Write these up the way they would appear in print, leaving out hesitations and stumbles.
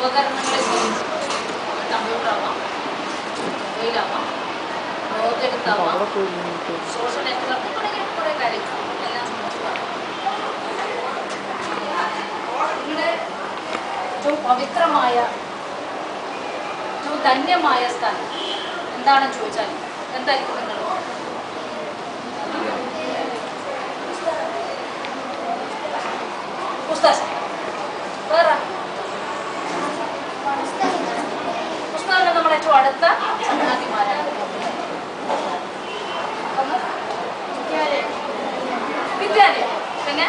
ഉപകരണങ്ങളെ ഉപയോഗിച്ച് കമ്പ്യൂട്ടറാവാം, മൊബൈലാവാം, പ്രോജക്റ്റാവാം, social network തുടങ്ങിയ കുറേ കാര്യങ്ങൾ എല്ലാം നിങ്ങളുടെ ഏറ്റവും പവിത്രമായ ഏറ്റവും ധന്യമായ സ്ഥലം എന്താണെന്ന് ചോദിച്ചാൽ എന്തായിരിക്കും നിങ്ങൾ പുസ്തകം വേറെ പുസ്തകം നമ്മുടെ ഏറ്റവും അടുത്ത ചങ്ങാതിമാരാണ്. വിദ്യാലയം, പിന്നെ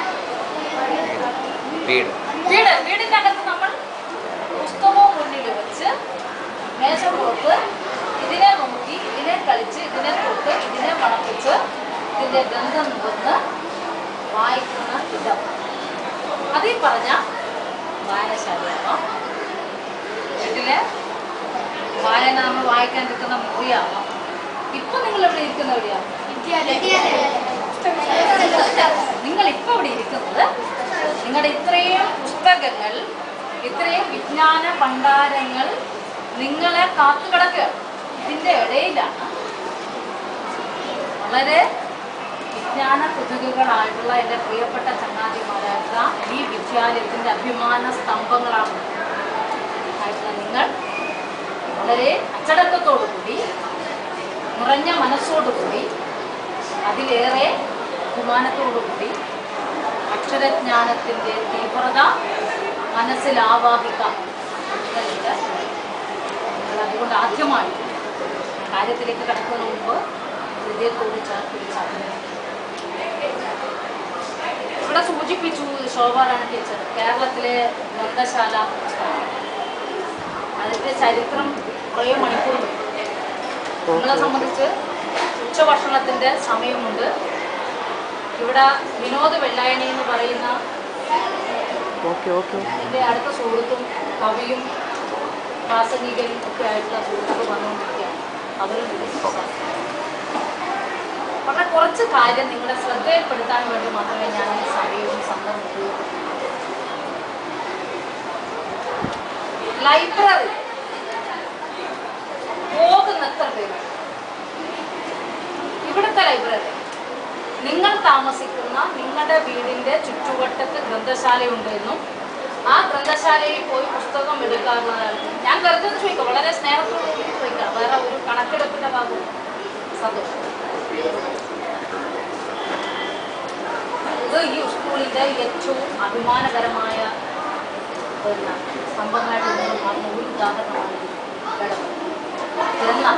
വീടിന്റെ അകത്ത് നമ്മൾ പുസ്തകവും മുന്നിൽ വെച്ച് മേശപ്പുറത്ത് ഇതിനെ നോക്കി ഇതിനെ കളിച്ച് ഇതിനെ തൊട്ട് ഇതിനെ മണപ്പിച്ച് ഇതിന്റെ ഗന്ധം നുകർന്ന് വായിക്കുന്ന ഇടം, അതിൽ പറഞ്ഞ വായനശാലയാവാം, വീട്ടിലെ വായന നമ്മൾ വായിക്കാൻ എടുക്കുന്ന മുറിയാവാം. ഇപ്പൊ നിങ്ങൾ ഇവിടെ ഇരിക്കുന്ന എവിടെയാണ്? നിങ്ങൾ ഇപ്പൊ ഇവിടെ ഇരിക്കുന്നത് നിങ്ങളുടെ ഇത്രയും പുസ്തകങ്ങൾ, ഇത്രയും വിജ്ഞാന ഭണ്ഡാരങ്ങൾ നിങ്ങളെ കാത്തുകിടക്കുക. ഇതിന്റെ ഇടയിലാണ് വളരെ വിജ്ഞാന കുതുകുകളായിട്ടുള്ള എൻ്റെ പ്രിയപ്പെട്ട ചങ്ങാതിമാരായിട്ടുള്ള ഈ വിദ്യാലയത്തിൻ്റെ അഭിമാന സ്തംഭങ്ങളാണ് ആയിട്ടുള്ള നിങ്ങൾ വളരെ അച്ചടക്കത്തോടുകൂടി, നിറഞ്ഞ മനസ്സോടുകൂടി, അതിലേറെ ബഹുമാനത്തോടുകൂടി അക്ഷരജ്ഞാനത്തിൻ്റെ തീവ്രത മനസ്സിൽ ആവാഹിക്കാം. അതുകൊണ്ട് ആദ്യമായി കാര്യത്തിലേക്ക് കടക്കുന്നതിന് മുമ്പ് ഹൃദയത്തോട് ചേർത്ത് ഇവിടെ സൂചിപ്പിച്ചു ശോഭാറാണി ടീച്ചർ കേരളത്തിലെ ഗ്രന്ഥശാല അതിൻ്റെ ചരിത്രം കുറേ മണിക്കൂർ. നിങ്ങളെ സംബന്ധിച്ച് ഉച്ചഭക്ഷണത്തിൻ്റെ സമയമുണ്ട്. ഇവിടെ വിനോദ് വെള്ളായണി എന്ന് പറയുന്ന എൻ്റെ അടുത്ത സുഹൃത്തും കവിയും പ്രാസംഗികനും ഒക്കെ ആയിട്ടുള്ള സുഹൃത്തുക്കൾ വന്നുകൊണ്ടിരിക്കുകയാണ്. അവരും വളരെ കുറച്ച് കാര്യം നിങ്ങളുടെ ശ്രദ്ധയിൽപ്പെടുത്താൻ വേണ്ടി മാത്രമേ ഞാൻ ഈ സമയവും സന്ദർഭവും. ലൈബ്രറി പോകുന്ന എത്ര പേര്? ഇവിടുത്തെ ലൈബ്രറി നിങ്ങൾ താമസിക്കുന്ന നിങ്ങളുടെ വീടിന്റെ ചുറ്റുവട്ടത്ത് ഗ്രന്ഥശാലയുണ്ട് എന്നും ആ ഗ്രന്ഥശാലയിൽ പോയി പുസ്തകം എടുക്കാറുള്ളതാണ്. ഞാൻ വെറുതെ ചോദിക്കാം, വളരെ സ്നേഹത്തോട് ചോദിക്കാം, വേറെ ഒരു കണക്കെടുപ്പിന്റെ ഭാഗം. സന്തോഷം. ഇത് ഈ സ്കൂളിന്റെ ഏറ്റവും അഭിമാനകരമായ സംഭവമായിട്ട് നിങ്ങൾ പറഞ്ഞ ഒരു ഉദാഹരണമാണ്. എന്നാൽ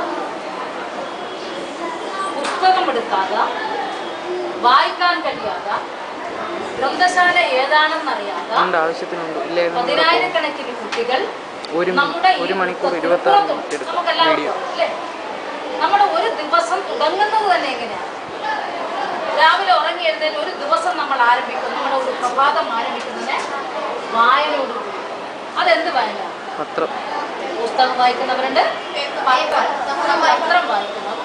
പുസ്തകം എടുക്കാതെ, വായിക്കാൻ കഴിയാതെ, ഗ്രന്ഥശാല ഏതാണെന്നറിയാതെ 10,000-കണക്കിന് കുട്ടികൾ നമ്മുടെ നമ്മുടെ ഒരു ദിവസം തുടങ്ങുന്നത് തന്നെ എങ്ങനെയാണ്? രാവിലെ ഉറങ്ങി എഴുന്നേറ്റ് ഒരു ദിവസം നമ്മൾ ആരംഭിക്കുന്നു, നമ്മുടെ ഒരു പ്രഭാതം ആരംഭിക്കുന്നതിന് വായനയോടുകൂടി. അതെന്ത് വായന? പുസ്തകം വായിക്കുന്നവരുണ്ട്, പത്രം വായിക്കുന്നവർ.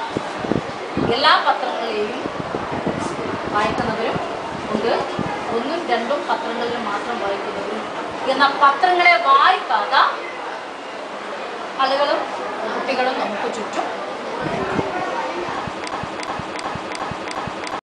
എല്ലാ പത്രങ്ങളെയും വായിക്കുന്നവരും ഉണ്ട്, 1ഉം 2ഉം പത്രങ്ങളിലും മാത്രം വായിക്കുന്നവരും. എന്നാൽ പത്രങ്ങളെ വായിക്കാതെ ആളുകളും കുട്ടികളും നമുക്ക് ചുറ്റും